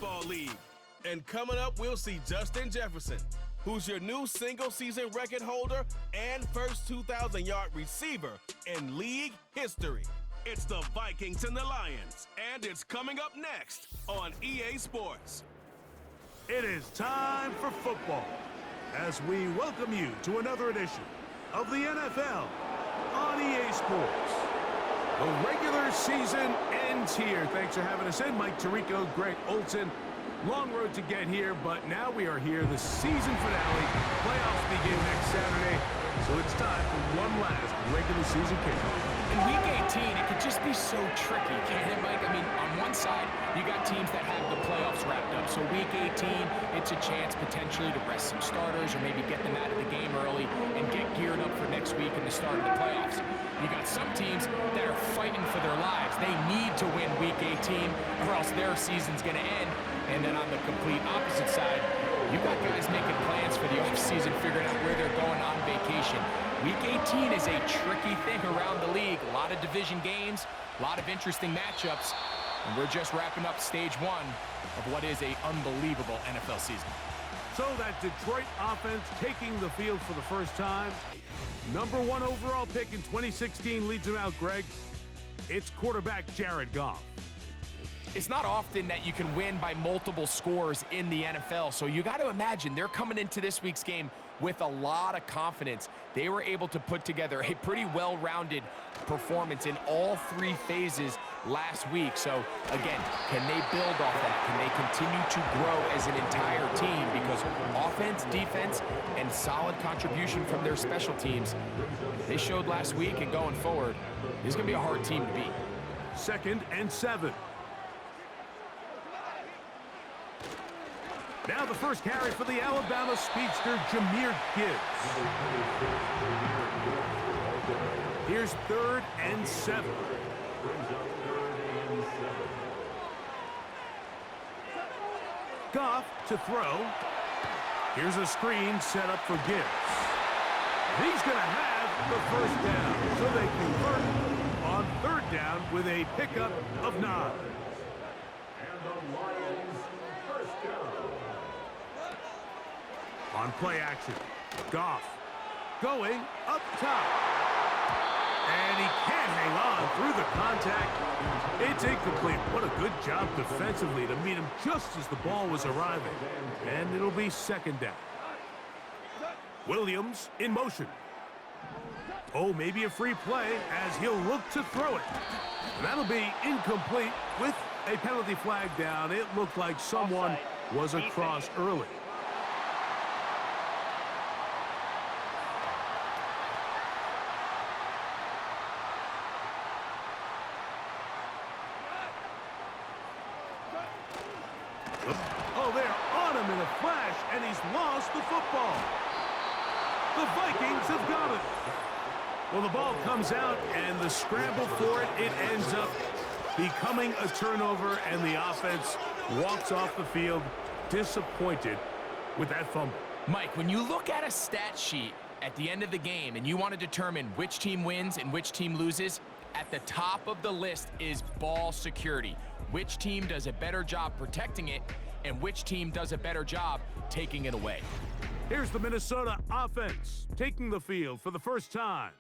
Football League. And coming up, we'll see Justin Jefferson, who's your new single-season record holder and first 2,000-yard receiver in league history. It's the Vikings and the Lions, and it's coming up next on EA Sports. It is time for football as we welcome you to another edition of the NFL on EA Sports. The regular season ends here. Thanks for having us in. Mike Tirico, Greg Olson. Long road to get here, but now we are here. The season finale. Playoffs begin next Saturday, so it's time for one last regular season kickoff. In Week 18, it could just be so tricky, can't it, Mike? I mean, on one side, you got teams that have the playoffs wrapped up. So Week 18, it's a chance potentially to rest some starters or maybe get them out of the game early and get geared up for next week and the start of the playoffs. You got some teams that are fighting for their lives. They need to win Week 18 or else their season's going to end. And then on the complete opposite side, you got guys making plans for the offseason, figuring out where they're going on vacation. Week 18 is a tricky thing around the league. A lot of division games, a lot of interesting matchups, and we're just wrapping up stage one of what is an unbelievable NFL season. So that Detroit offense taking the field for the first time. #1 overall pick in 2016 leads them out, Greg. It's quarterback Jared Goff. It's not often that you can win by multiple scores in the NFL, so you got to imagine they're coming into this week's game with a lot of confidence. They were able to put together a pretty well-rounded performance in all three phases last week. So, again, can they build off that? Can they continue to grow as an entire team? Because offense, defense, and solid contribution from their special teams, they showed last week and going forward, this is going to be a hard team to beat. 2nd and 7. Now the first carry for the Alabama speedster, Jahmyr Gibbs. Here's 3rd and 7. Goff to throw. Here's a screen set up for Gibbs. He's going to have the first down, so they convert on 3rd down with a pickup of 9. On play action, Goff going up top. And he can't hang on through the contact. It's incomplete. What a good job defensively to meet him just as the ball was arriving. And it'll be 2nd down. Williams in motion. Oh, maybe a free play as he'll look to throw it. And that'll be incomplete with a penalty flag down. It looked like someone was across early. Oh, they're on him in a flash, and he's lost the football. The Vikings have got it. Well, the ball comes out, and the scramble for it, it ends up becoming a turnover, and the offense walks off the field disappointed with that fumble. Mike, when you look at a stat sheet at the end of the game and you want to determine which team wins and which team loses, at the top of the list is ball security. Which team does a better job protecting it, and which team does a better job taking it away. Here's the Minnesota offense taking the field for the first time.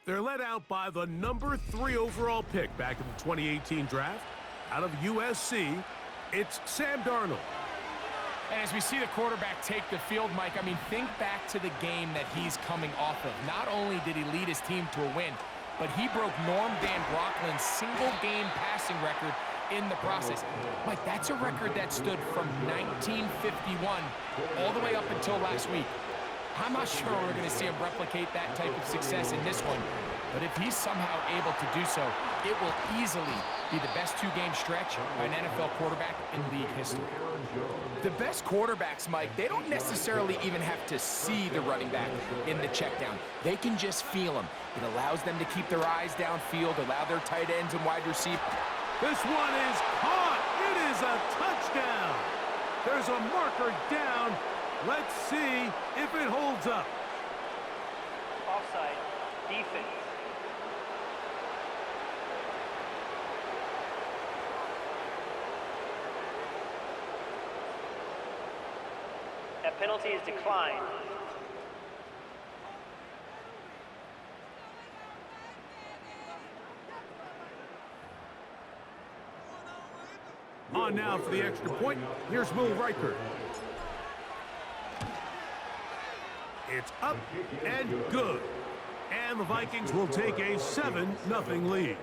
They're led out by the #3 overall pick back in the 2018 draft. Out of USC, it's Sam Darnold. And as we see the quarterback take the field, Mike, I mean, think back to the game that he's coming off of. Not only did he lead his team to a win, but he broke Norm Van Brocklin's single-game passing record in the process. Mike, that's a record that stood from 1951 all the way up until last week. I'm not sure we're going to see him replicate that type of success in this one, but if he's somehow able to do so, it will easily be the best two-game stretch by an NFL quarterback in league history. The best quarterbacks, Mike, they don't necessarily even have to see the running back in the check down. They can just feel him. It allows them to keep their eyes downfield, allow their tight ends and wide receivers. This one is caught. It is a touchdown. There's a marker down. Let's see if it holds up. Offside, defense. That penalty is declined. On now for the extra point. Here's Will Riker. It's up and good. And the Vikings will take a 7-0 lead.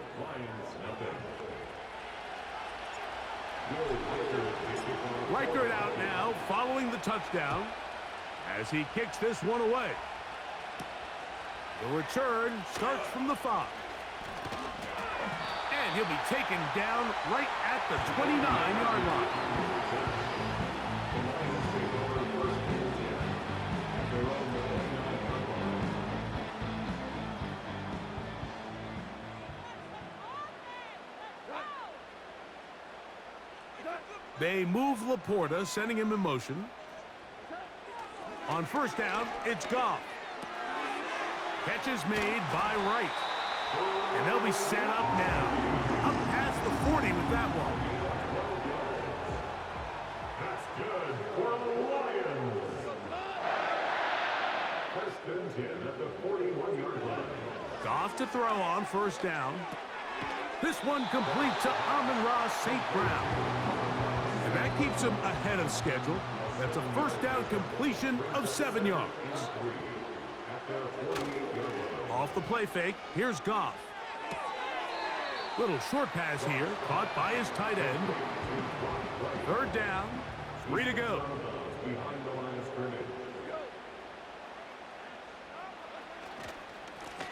Riker out now, following the touchdown, as he kicks this one away. The return starts from the 5. And he'll be taken down right at the 29-yard line. They move Laporta, sending him in motion. On first down, it's Goff. Catch is made by Wright. And they'll be set up now. Up past the 40 with that one. That's good for the Lions. First and 10 at the 41-yard line. Goff to throw on first down. This one complete to Amon-Ra St. Brown. And that keeps him ahead of schedule. That's a first down completion of 7 yards. Off the play fake, here's Goff. Little short pass here, caught by his tight end. Third down, 3 to go.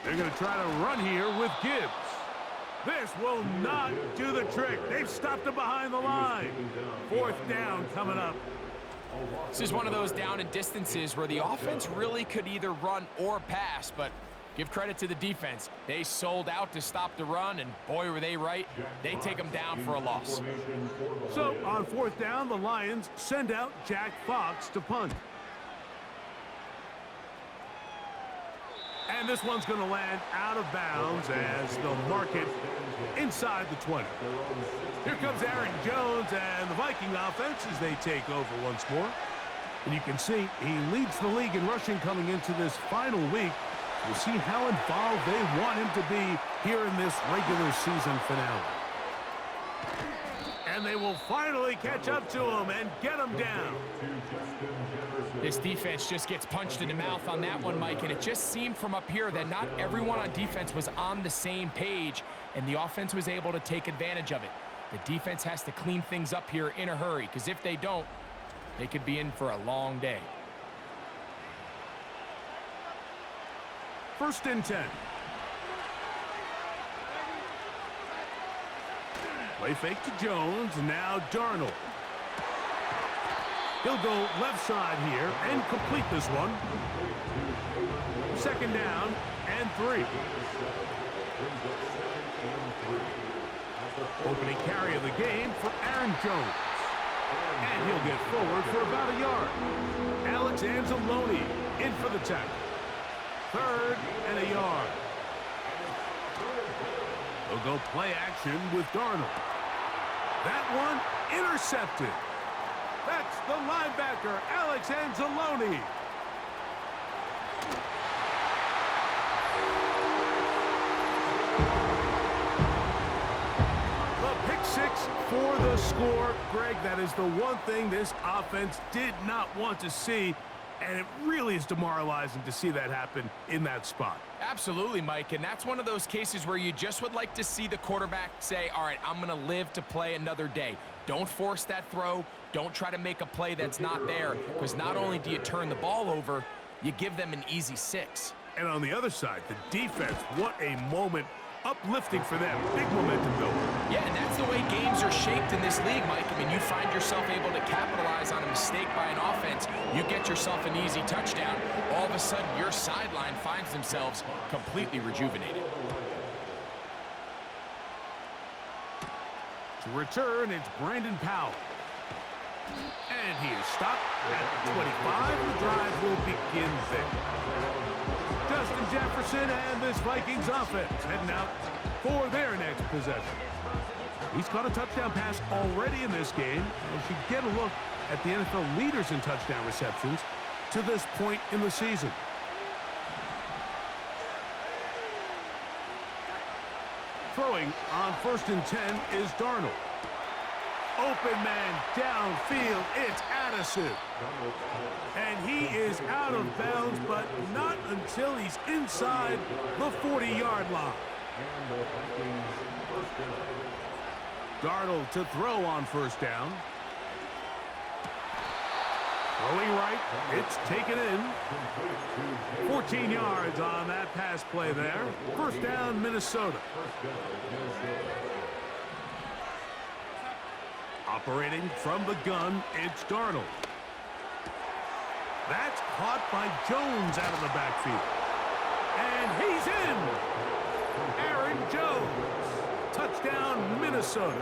They're going to try to run here with Gibbs. This will not do the trick. They've stopped him behind the line. Fourth down coming up. This is one of those down and distances where the offense really could either run or pass, but give credit to the defense. They sold out to stop the run, and boy, were they right. They take them down for a loss. So on fourth down, the Lions send out Jack Fox to punt. And this one's going to land out of bounds as they'll mark it inside the 20. Here comes Aaron Jones and the Viking offense as they take over once more. And you can see he leads the league in rushing coming into this final week. We'll see how involved they want him to be here in this regular season finale. And they will finally catch up to him and get him down. This defense just gets punched in the mouth on that one, Mike, and it just seemed from up here that not everyone on defense was on the same page, and the offense was able to take advantage of it. The defense has to clean things up here in a hurry, because if they don't, they could be in for a long day. First and 10. Play fake to Jones, now Darnold. He'll go left side here and complete this one. Second down and 3. Opening carry of the game for Aaron Jones. And he'll get forward for about a yard. Alex Anzalone in for the tackle. Third and a yard. They'll go play action with Darnold. That one intercepted. That's the linebacker, Alex Anzalone. The pick six for the score. Greg, that is the one thing this offense did not want to see, and it really is demoralizing to see that happen in that spot. Absolutely, Mike, and that's one of those cases where you just would like to see the quarterback say, all right, I'm going to live to play another day. Don't force that throw. Don't try to make a play that's not there, because not only do you turn the ball over, you give them an easy 6. And on the other side, the defense, what a moment. Uplifting for them. Big momentum builder. Yeah, and that's the way games are shaped in this league, Mike. I mean, you find yourself able to capitalize on a mistake by an offense. You get yourself an easy touchdown. All of a sudden, your sideline finds themselves completely rejuvenated. To return, it's Brandon Powell. And he is stopped at the 25. The drive will begin there. Justin Jefferson and this Vikings offense heading out for their next possession. He's caught a touchdown pass already in this game. As you get a look at the NFL leaders in touchdown receptions to this point in the season. Throwing on 1st and 10 is Darnold. Open man downfield, it's Addison. And he is out of bounds, but not until he's inside the 40-yard line. Darnold to throw on 1st down. Throwing right, it's taken in. 14 yards on that pass play there. 1st down, Minnesota. Operating from the gun, it's Darnold. That's caught by Jones out of the backfield. And he's in! Aaron Jones. Touchdown, Minnesota.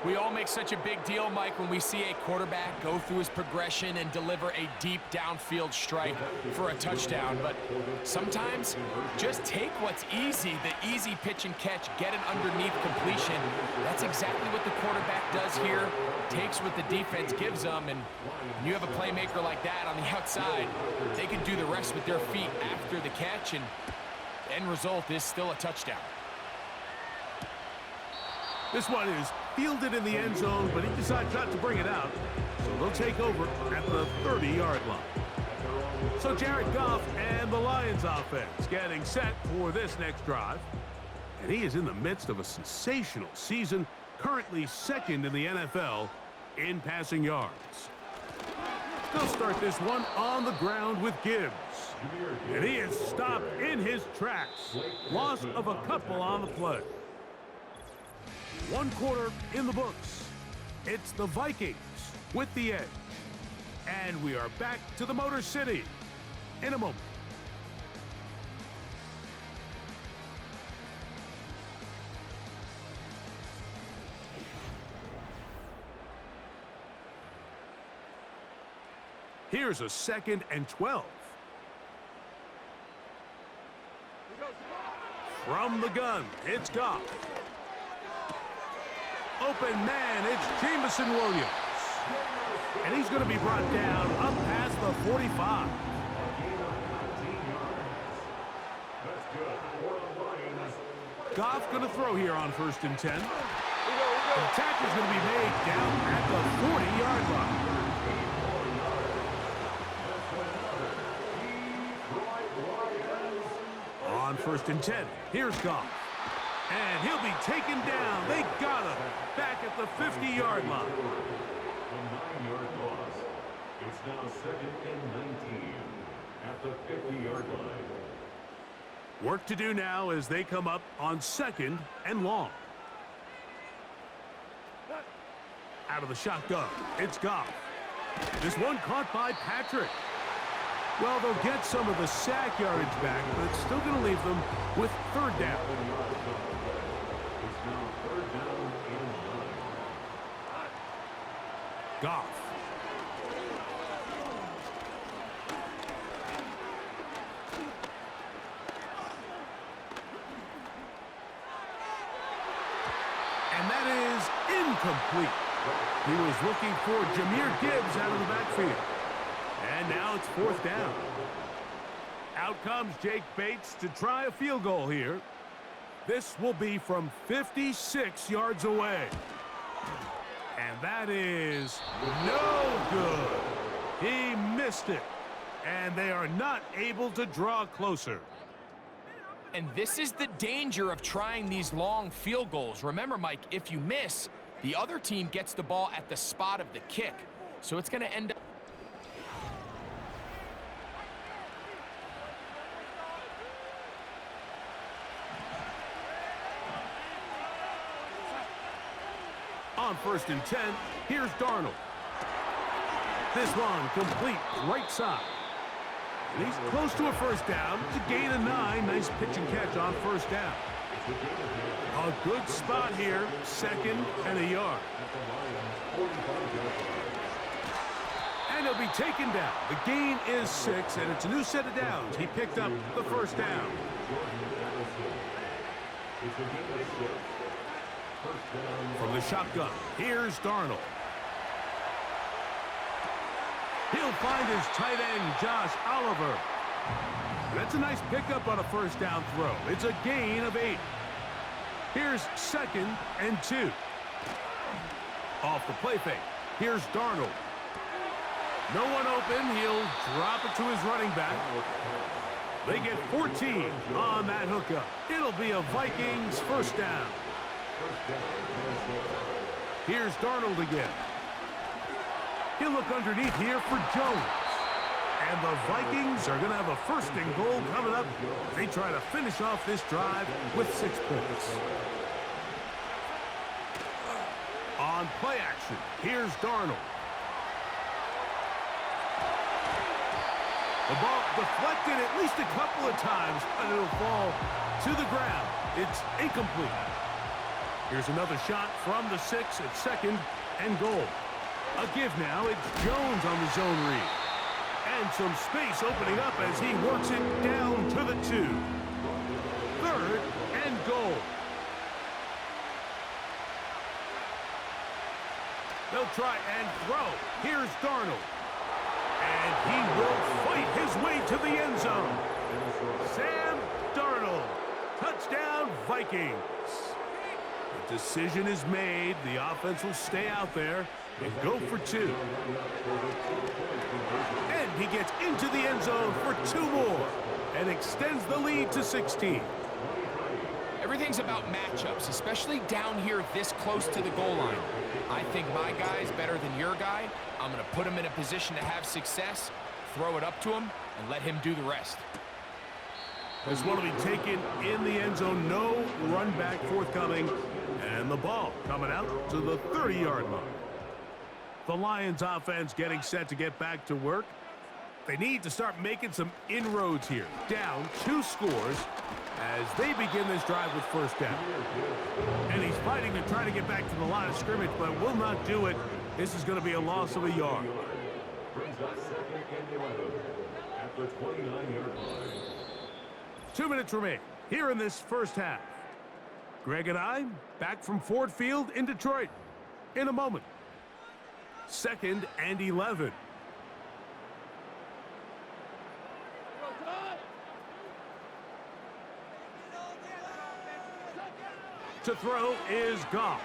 We all make such a big deal, Mike, when we see a quarterback go through his progression and deliver a deep downfield strike for a touchdown. But sometimes, just take what's easy, the easy pitch and catch, get an underneath completion. That's exactly what the quarterback does here. Takes what the defense gives them, and when you have a playmaker like that on the outside, they can do the rest with their feet after the catch, and the end result is still a touchdown. This one is fielded in the end zone, but he decides not to bring it out. So they'll take over at the 30-yard line. So Jared Goff and the Lions offense getting set for this next drive. And he is in the midst of a sensational season, currently 2nd in the NFL in passing yards. They'll start this one on the ground with Gibbs. And he is stopped in his tracks. Loss of a couple on the play. 1 quarter in the books. It's the Vikings with the edge. And we are back to the Motor City in a moment. Here's a 2nd and 12. From the gun, it's Goff. Open man, it's Jameson Williams. And he's going to be brought down up past the 45. Goff going to throw here on 1st and 10. The tackle's going to be made down at the 40-yard line. On 1st and 10, here's Goff. And he'll be taken down. They got him back at the 50-yard line. A 9-yard loss. It's now 2nd and 19 at the 50-yard line. Work to do now as they come up on 2nd and long. Out of the shotgun, it's Goff. This one caught by Patrick. Well, they'll get some of the sack yardage back, but it's still going to leave them with 3rd down. It's now 3rd down and 9. Goff. And that is incomplete. He was looking for Jahmyr Gibbs out of the backfield. And now it's 4th down. Out comes Jake Bates to try a field goal here. This will be from 56 yards away. And that is no good. He missed it. And they are not able to draw closer. And this is the danger of trying these long field goals. Remember, Mike, if you miss, the other team gets the ball at the spot of the kick. So it's going to end up. On 1st and 10, here's Darnold. This one complete right side. And he's close to a 1st down to gain a 9. Nice pitch and catch on 1st down. A good spot here, 2nd and a yard. And he'll be taken down. The gain is 6, and it's a new set of downs. He picked up the 1st down. From the shotgun, here's Darnold. He'll find his tight end, Josh Oliver. That's a nice pickup on a first down throw. It's a gain of 8. Here's 2nd and 2. Off the play fake. Here's Darnold. No one open. He'll drop it to his running back. They get 14 on that hookup. It'll be a Vikings first down. Here's Darnold again. He'll look underneath here for Jones. And the Vikings are going to have a 1st and goal coming up. They try to finish off this drive with 6 points. On play action, here's Darnold. The ball deflected at least a couple of times, but it'll fall to the ground. It's incomplete. Here's another shot from the 6 at 2nd and goal. A give now. It's Jones on the zone read. And some space opening up as he works it down to the 2. 3rd and goal. They'll try and throw. Here's Darnold. And he will fight his way to the end zone. Sam Darnold. Touchdown, Vikings. The decision is made. The offense will stay out there and go for 2. And he gets into the end zone for 2 more and extends the lead to 16. Everything's about matchups, especially down here this close to the goal line. I think my guy's better than your guy. I'm going to put him in a position to have success, throw it up to him, and let him do the rest. This one will be taken in the end zone. No run back forthcoming. And the ball coming out to the 30-yard line. The Lions offense getting set to get back to work. They need to start making some inroads here. Down 2 scores as they begin this drive with 1st down. And he's fighting to try to get back to the line of scrimmage, but will not do it. This is going to be a loss of a yard. Brings us 2nd and 11 at the 29-yard line. 2 minutes remain here in this first half. Greg and I back from Ford Field in Detroit in a moment. 2nd and 11. To throw is Goff.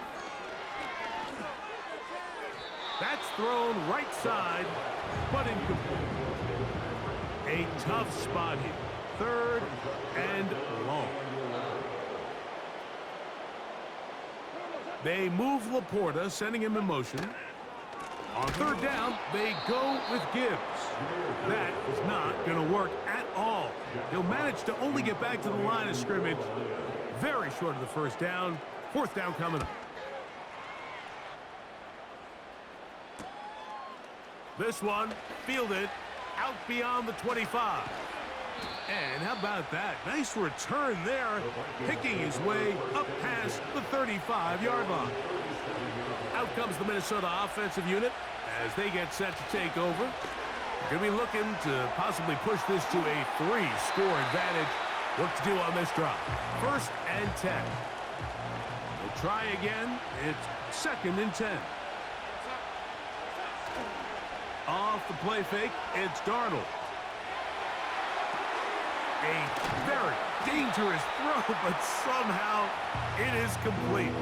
That's thrown right side, but incomplete. A tough spot here. 3rd and long. They move Laporta, sending him in motion. On 3rd down, they go with Gibbs. That is not going to work at all. He'll manage to only get back to the line of scrimmage. Very short of the 1st down. 4th down coming up. This one fielded out beyond the 25. And how about that? Nice return there, picking his way up past the 35-yard line. Out comes the Minnesota offensive unit as they get set to take over. They're going to be looking to possibly push this to a 3-score advantage. What to do on this drive? 1st and 10. They'll try again. It's 2nd and 10. Off the play fake, it's Darnold. A very dangerous throw, but somehow it is complete.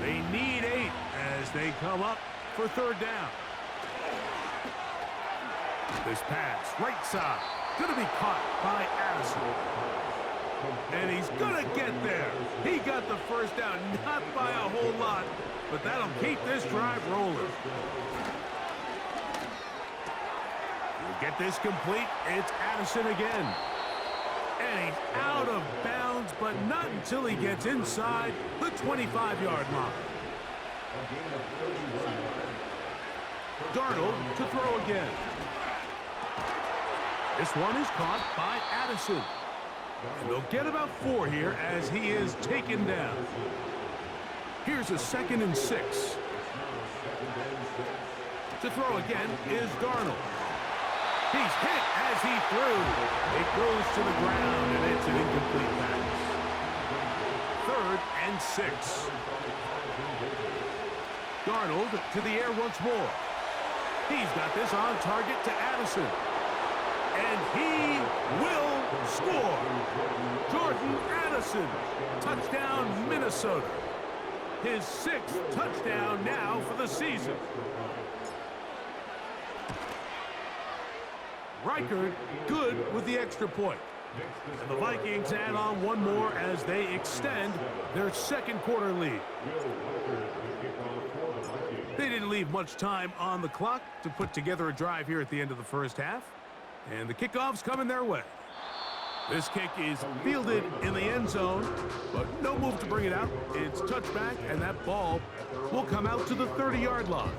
They need 8 as they come up for 3rd down. This pass, right side, going to be caught by Addison. And he's going to get there. He got the 1st down, not by a whole lot, but that'll keep this drive rolling. We'll get this complete. It's Addison again. And he's out of bounds, but not until he gets inside the 25-yard line. Darnold to throw again. This one is caught by Addison. And they'll get about 4 here as he is taken down. Here's a 2nd and 6. To throw again is Darnold. He's hit as he threw. It goes to the ground, and it's an incomplete pass. 3rd and 6. Darnold to the air once more. He's got this on target to Addison. And he will score. Jordan Addison, touchdown Minnesota. His 6th touchdown now for the season. Reichard good with the extra point. And the Vikings add on one more as they extend their second quarter lead. They didn't leave much time on the clock to put together a drive here at the end of the first half. And the kickoff's coming their way. This kick is fielded in the end zone, but no move to bring it out. It's touchback, and that ball will come out to the 30-yard line.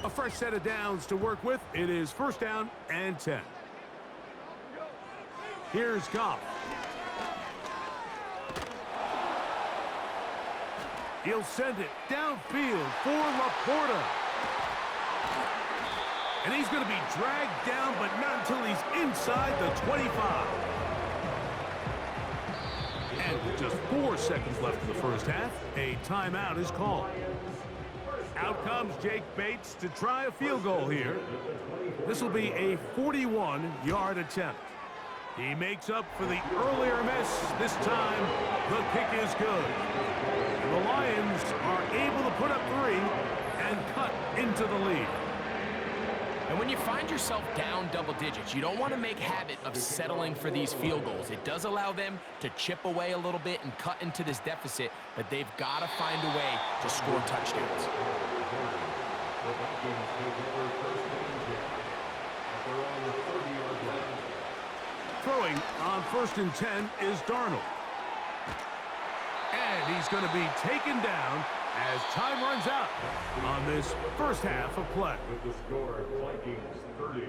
A fresh set of downs to work with. It is 1st down and 10. Here's Goff. He'll send it downfield for Laporta. And he's going to be dragged down, but not until he's inside the 25. And with just 4 seconds left in the first half, a timeout is called. Out comes Jake Bates to try a field goal here. This will be a 41-yard attempt. He makes up for the earlier miss. This time, the kick is good. And the Lions are able to put up 3 and cut into the lead. And when you find yourself down double digits, you don't want to make habit of settling for these field goals. It does allow them to chip away a little bit and cut into this deficit, but they've got to find a way to score touchdowns. Throwing on 1st and 10 is Darnold. And he's going to be taken down as time runs out on this first half of play. With the score, Vikings 30,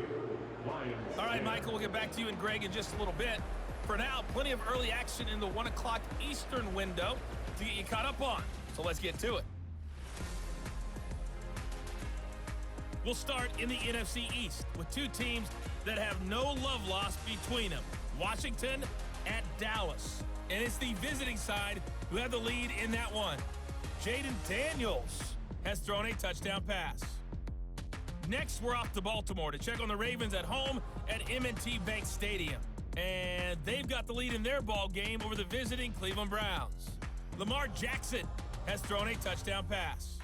Lions. All right, Michael, we'll get back to you and Greg in just a little bit. For now, plenty of early action in the 1 o'clock Eastern window to get you caught up on. So let's get to it. We'll start in the NFC East with 2 teams that have no love lost between them. Washington at Dallas. And it's the visiting side who have the lead in that one. Jaden Daniels has thrown a touchdown pass. Next, we're off to Baltimore to check on the Ravens at home at M&T Bank Stadium. And they've got the lead in their ball game over the visiting Cleveland Browns. Lamar Jackson has thrown a touchdown pass.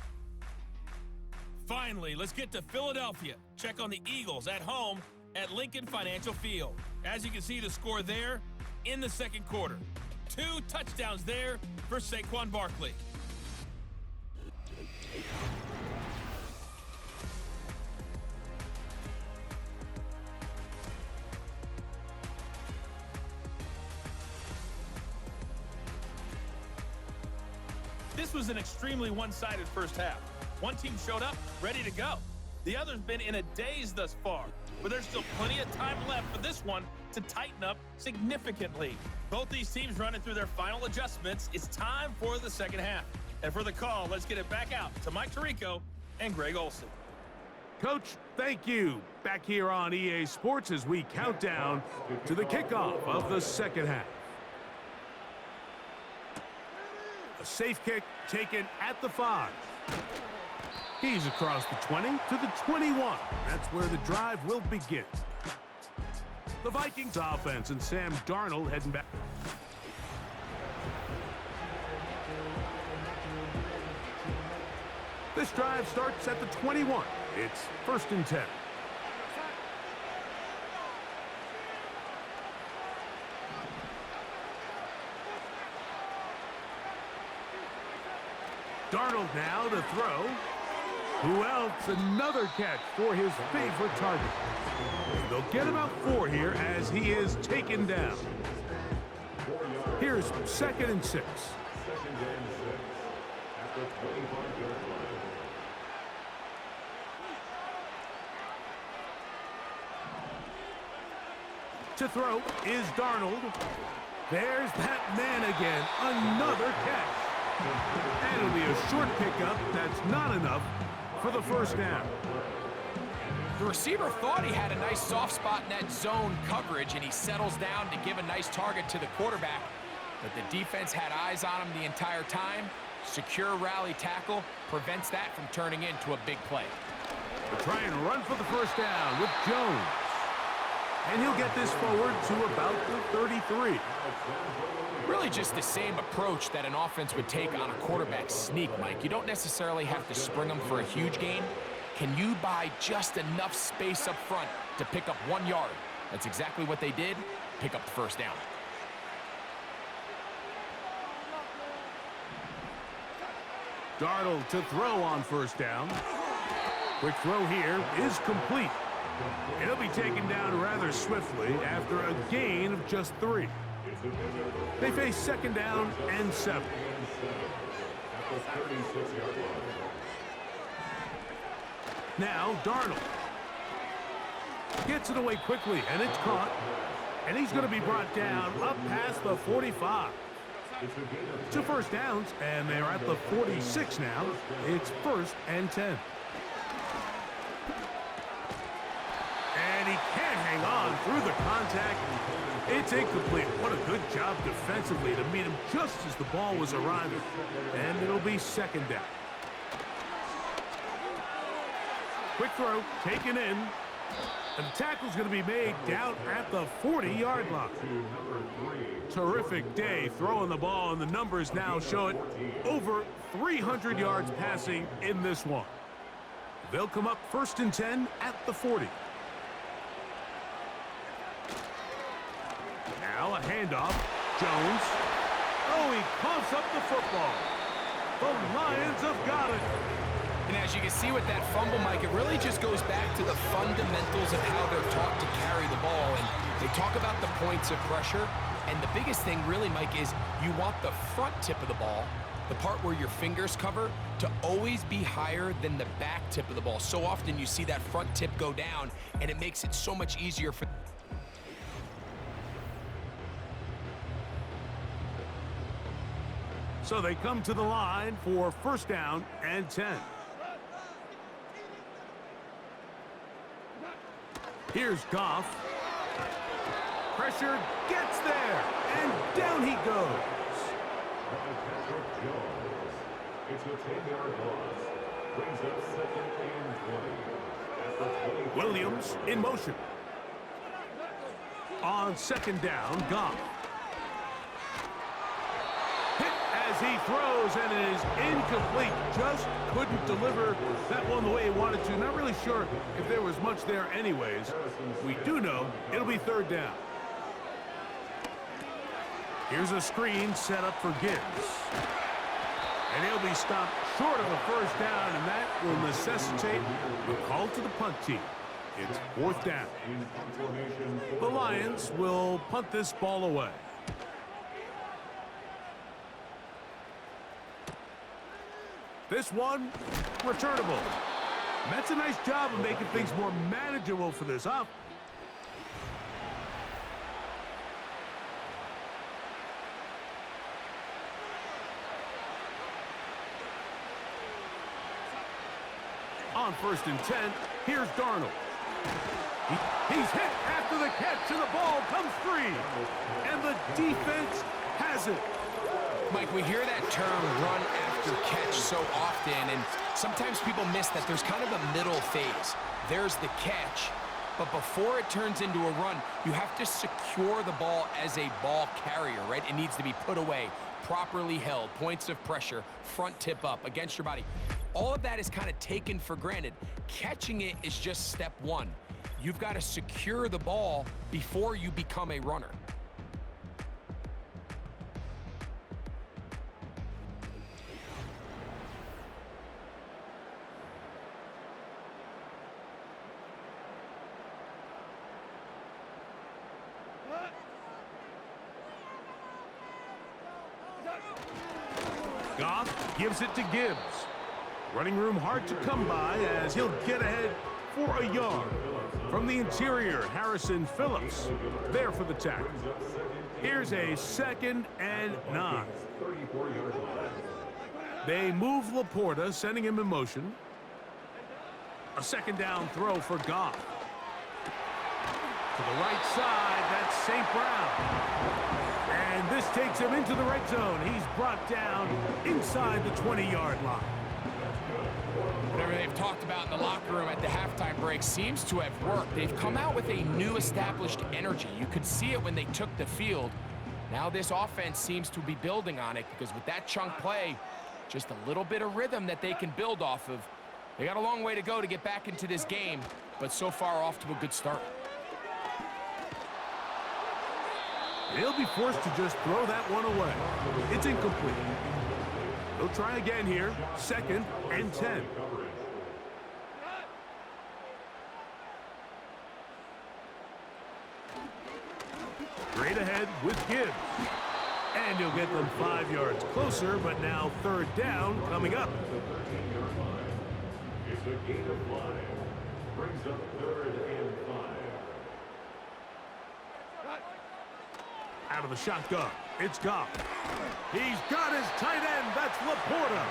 Finally, let's get to Philadelphia. Check on the Eagles at home at Lincoln Financial Field. As you can see, the score there in the second quarter. 2 touchdowns there for Saquon Barkley. This was an extremely one-sided first half. One team showed up, ready to go. The other's been in a daze thus far, but there's still plenty of time left for this one to tighten up significantly. Both these teams running through their final adjustments. It's time for the second half. And for the call, let's get it back out to Mike Tirico and Greg Olsen. Coach, thank you. Back here on EA Sports as we count down to the kickoff of the second half. A safe kick taken at the 5. He's across the 20 to the 21. That's where the drive will begin. The Vikings offense and Sam Darnold heading back. This drive starts at the 21. It's 1st and 10. Darnold now to throw. Who else? Another catch for his favorite target. They'll get about 4 here as he is taken down. Here's 2nd and 6. 2nd and 6 at the 25-yard line. To throw is Darnold. There's that man again. Another catch. And it'll be a short pickup. That's not enough for the first down. The receiver thought he had a nice soft spot in that zone coverage, and he settles down to give a nice target to the quarterback. But the defense had eyes on him the entire time. Secure rally tackle prevents that from turning into a big play. They'll try and run for the first down with Jones. And he'll get this forward to about the 33. Really just the same approach that an offense would take on a quarterback sneak, Mike. You don't necessarily have to spring them for a huge gain. Can you buy just enough space up front to pick up 1 yard? That's exactly what they did. Pick up the first down. Darnold to throw on first down. Quick throw here is complete. It'll be taken down rather swiftly after a gain of just 3. They face second down and 7. Now Darnold gets it away quickly, and it's caught. And he's going to be brought down up past the 45. 2 first downs, and they're at the 46 now. It's 1st and 10. And he can't hang on through the contact. It's incomplete. What a good job defensively to meet him just as the ball was arriving. And it'll be second down. Quick throw, taken in. And the tackle's going to be made down at the 40-yard line. Terrific day throwing the ball, and the numbers now show it. Over 300 yards passing in this one. They'll come up 1st and 10 at the 40. Now a handoff. Jones. Oh, he coughs up the football. The Lions have got it. And as you can see with that fumble, Mike, it really just goes back to the fundamentals of how they're taught to carry the ball. And they talk about the points of pressure. And the biggest thing really, Mike, is you want the front tip of the ball, the part where your fingers cover, to always be higher than the back tip of the ball. So often you see that front tip go down, and it makes it so much easier for... So they come to the line for 1st down and 10. Here's Goff. Pressure gets there, and down he goes. It's a 10-yard loss. Brings up 2nd and 20. At the 20. Williams in motion. On 2nd down, Goff. Hit as he throws, and it is incomplete. Just couldn't deliver that one the way he wanted to. Not really sure if there was much there anyways. We do know it'll be 3rd down. Here's a screen set up for Gibbs. And he'll be stopped short of a 1st down, and that will necessitate a call to the punt team. It's 4th down. The Lions will punt this ball away. This one, returnable. And that's a nice job of making things more manageable for this up. On 1st and 10, here's Darnold. He's hit after the catch, and the ball comes free. And the defense has it. Mike, we hear that term run after catch so often, and sometimes people miss that there's kind of a middle phase. There's the catch, but before it turns into a run, you have to secure the ball as a ball carrier, right? It needs to be put away, properly held, points of pressure, front tip up against your body. All of that is kind of taken for granted. Catching it is just step 1. You've got to secure the ball before you become a runner. Goff gives it to Gibbs. Running room hard to come by as he'll get ahead for a yard. From the interior, Harrison Phillips there for the tackle. Here's a 2nd and 9. They move Laporta, sending him in motion. A 2nd down throw for Goff. To the right side, that's St. Brown. And this takes him into the red zone. He's brought down inside the 20-yard line. Whatever they've talked about in the locker room at the halftime break seems to have worked. They've come out with a new established energy. You could see it when they took the field. Now this offense seems to be building on it because with that chunk play, just a little bit of rhythm that they can build off of. They got a long way to go to get back into this game, but so far off to a good start. He'll be forced to just throw that one away. It's incomplete. He'll try again here. 2nd and 10. Straight ahead with Gibbs. And he'll get them 5 yards closer, but now 3rd down coming up. It's a gain of 5. Brings up 3rd and 5. Out of the shotgun, it's Goff. He's got his tight end, that's Laporta.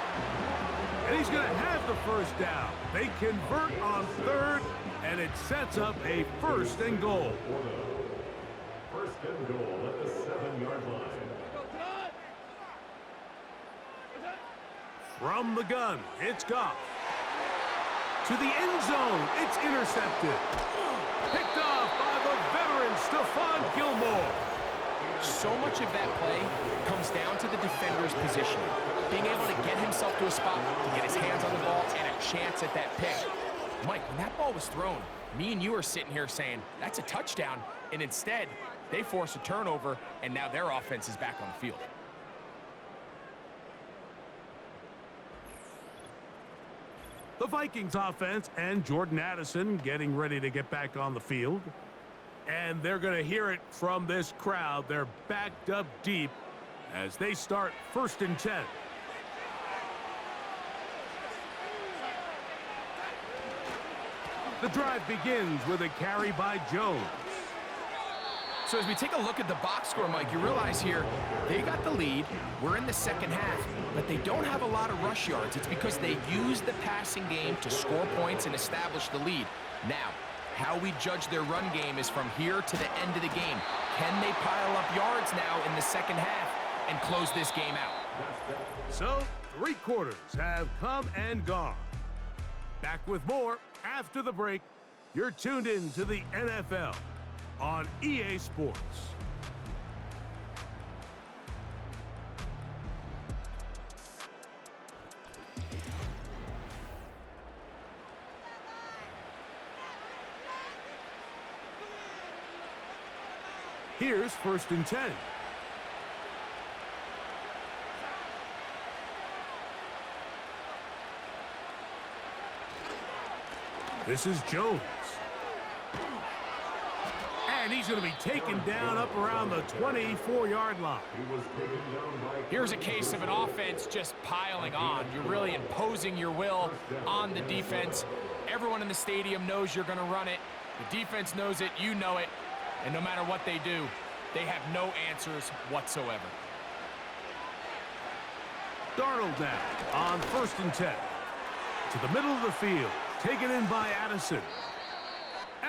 And he's going to have the 1st down. They convert on 3rd, and it sets up a 1st and goal. 1st and goal at the 7-yard line. From the gun, it's Goff. To the end zone, it's intercepted. Picked off by the veteran Stephon Gilmore. So much of that play comes down to the defender's positioning. Being able to get himself to a spot, to get his hands on the ball, and a chance at that pick. Mike, when that ball was thrown, me and you are sitting here saying, that's a touchdown, and instead, they force a turnover, and now their offense is back on the field. The Vikings offense and Jordan Addison getting ready to get back on the field. And they're going to hear it from this crowd. They're backed up deep as they start 1st and 10. The drive begins with a carry by Jones. So as we take a look at the box score, Mike, you realize here they got the lead. We're in the 2nd half, but they don't have a lot of rush yards. It's because they use the passing game to score points and establish the lead. Now, how we judge their run game is from here to the end of the game. Can they pile up yards now in the 2nd half and close this game out? So, 3 quarters have come and gone. Back with more after the break. You're tuned in to the NFL on EA Sports. Here's 1st and 10. This is Jones. And he's going to be taken down up around the 24-yard line. Here's a case of an offense just piling on. You're really imposing your will on the defense. Everyone in the stadium knows you're going to run it. The defense knows it, you know it. And no matter what they do, they have no answers whatsoever. Darnold now on 1st and 10. To the middle of the field, taken in by Addison.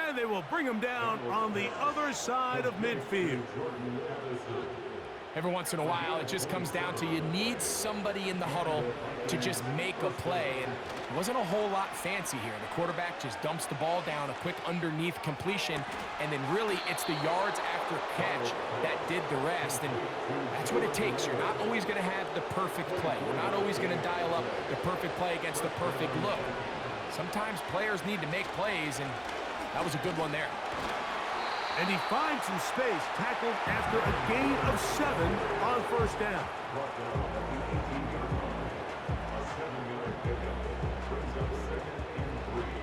And they will bring him down on the other side of midfield. Every once in a while, it just comes down to you need somebody in the huddle to just make a play. And it wasn't a whole lot fancy here. The quarterback just dumps the ball down, a quick underneath completion, and then really it's the yards after catch that did the rest. And that's what it takes. You're not always going to have the perfect play. You're not always going to dial up the perfect play against the perfect look. Sometimes players need to make plays, and that was a good one there. And he finds some space, tackled after a gain of 7 on 1st down.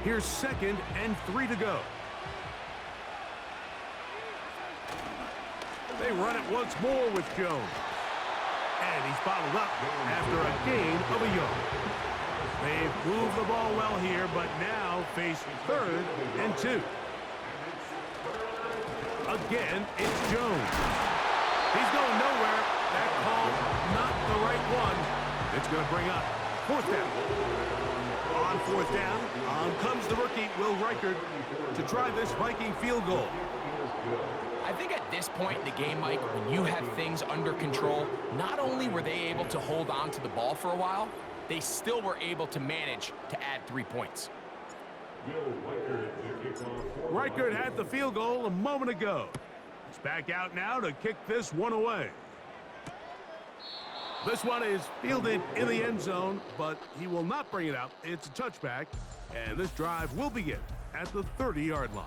Here's 2nd and 3 to go. They run it once more with Jones. And he's bottled up after a gain of a yard. They've moved the ball well here, but now face 3rd and 2. Again, it's Jones. He's going nowhere. That call, not the right one. It's going to bring up 4th down. On 4th down, on comes the rookie, Will Reichard, to try this Viking field goal. I I think at this point in the game, Mike, when you have things under control, not only were they able to hold on to the ball for a while, they still were able to manage to add 3 points. Reichert had the field goal a moment ago. He's back out now to kick this one away. This one is fielded in the end zone, but he will not bring it out. It's a touchback, and this drive will begin at the 30-yard line.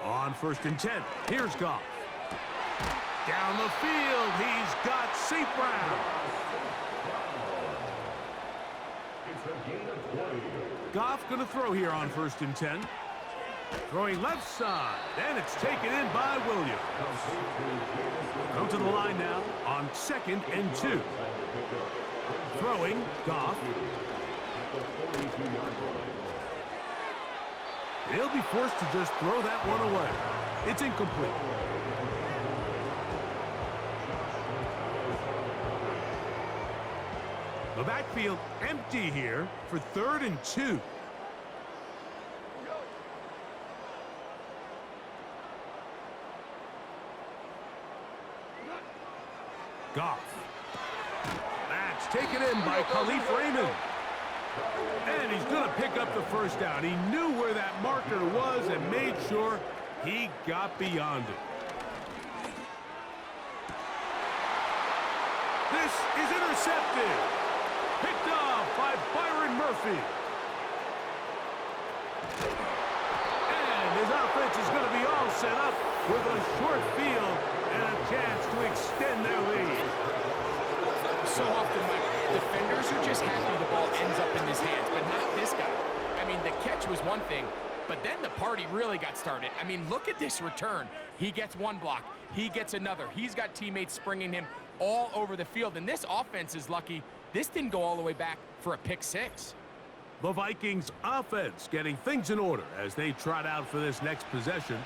On 1st and 10, here's Goff. Down the field, he's got St. Brown. Goff going to throw here on 1st and 10. Throwing left side, and it's taken in by Williams. Come to the line now on 2nd and 2. Throwing, Goff. He'll be forced to just throw that one away. It's incomplete. The backfield empty here for 3rd and 2. Goff. That's taken in by Khalif Raymond. And he's going to pick up the first down. He knew where that marker was and made sure he got beyond it. This is intercepted. Picked off by Byron Murphy. And his offense is going to be all set up with a short field and a chance to extend their lead. So often, Mike, defenders are just happy the ball ends up in his hands, but not this guy. I mean, the catch was one thing, but then the party really got started. I mean, look at this return. He gets one block. He gets another. He's got teammates springing him all over the field, and this offense is lucky this didn't go all the way back for a pick 6. The Vikings offense getting things in order as they trot out for this next possession,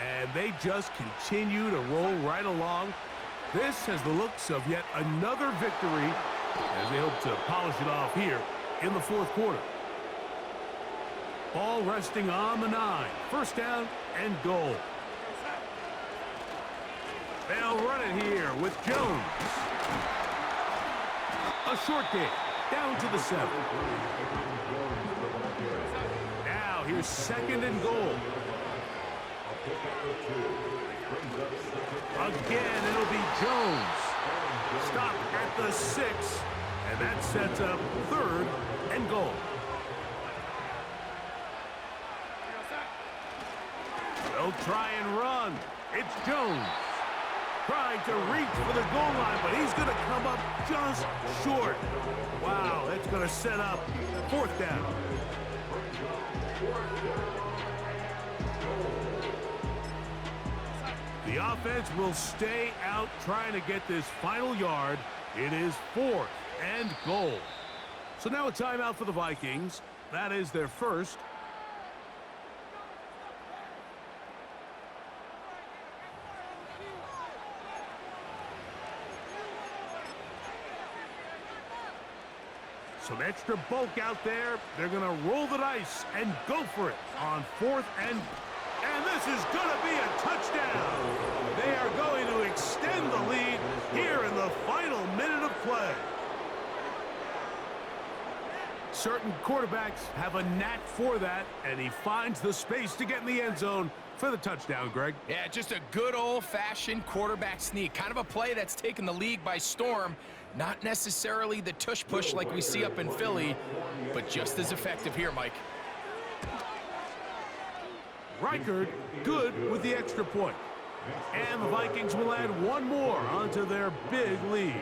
and they just continue to roll right along. This has the looks of yet another victory as they hope to polish it off here in the 4th quarter. Ball resting on the 9. 1st down and goal. They'll run it here with Jones. A short game down to the 7. Now here's 2nd and goal. Again, it'll be Jones. Stop at the 6, and that sets up 3rd and goal. They'll try and run. It's Jones. Trying to reach for the goal line, but he's going to come up just short. Wow, that's going to set up 4th down. The offense will stay out trying to get this final yard. It is 4th and goal. So now a timeout for the Vikings. That is their first. Some extra bulk out there. They're going to roll the dice and go for it on 4th and this is going to be a touchdown. They are going to extend the lead here in the final minute of play. Certain quarterbacks have a knack for that, and he finds the space to get in the end zone for the touchdown, Greg. Yeah, just a good old-fashioned quarterback sneak. Kind of a play that's taken the league by storm. Not necessarily the tush-push like we see up in Philly, but just as effective here, Mike. Reichert good with the extra point. And the Vikings will add one more onto their big lead.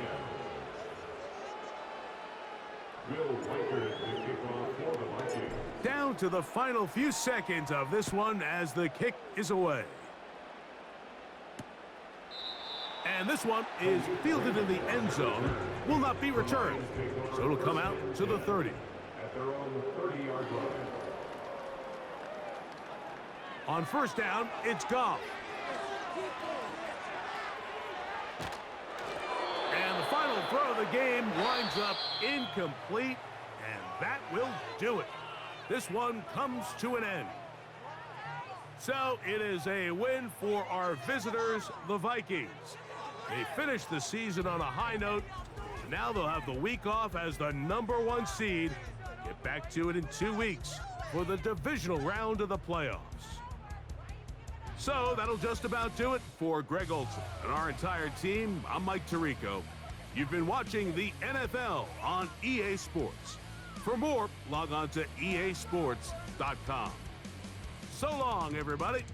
Down to the final few seconds of this one as the kick is away. And this one is fielded in the end zone, will not be returned. So it'll come out to the 30. At their own 30-yard line. On first down, it's Goff. And the final throw of the game winds up incomplete, and that will do it. This one comes to an end. So it is a win for our visitors, the Vikings. They finished the season on a high note. Now they'll have the week off as the #1 seed. Get back to it in 2 weeks for the divisional round of the playoffs. So that'll just about do it for Greg Olson and our entire team. I'm Mike Tirico. You've been watching the NFL on EA Sports. For more, log on to easports.com. So long, everybody.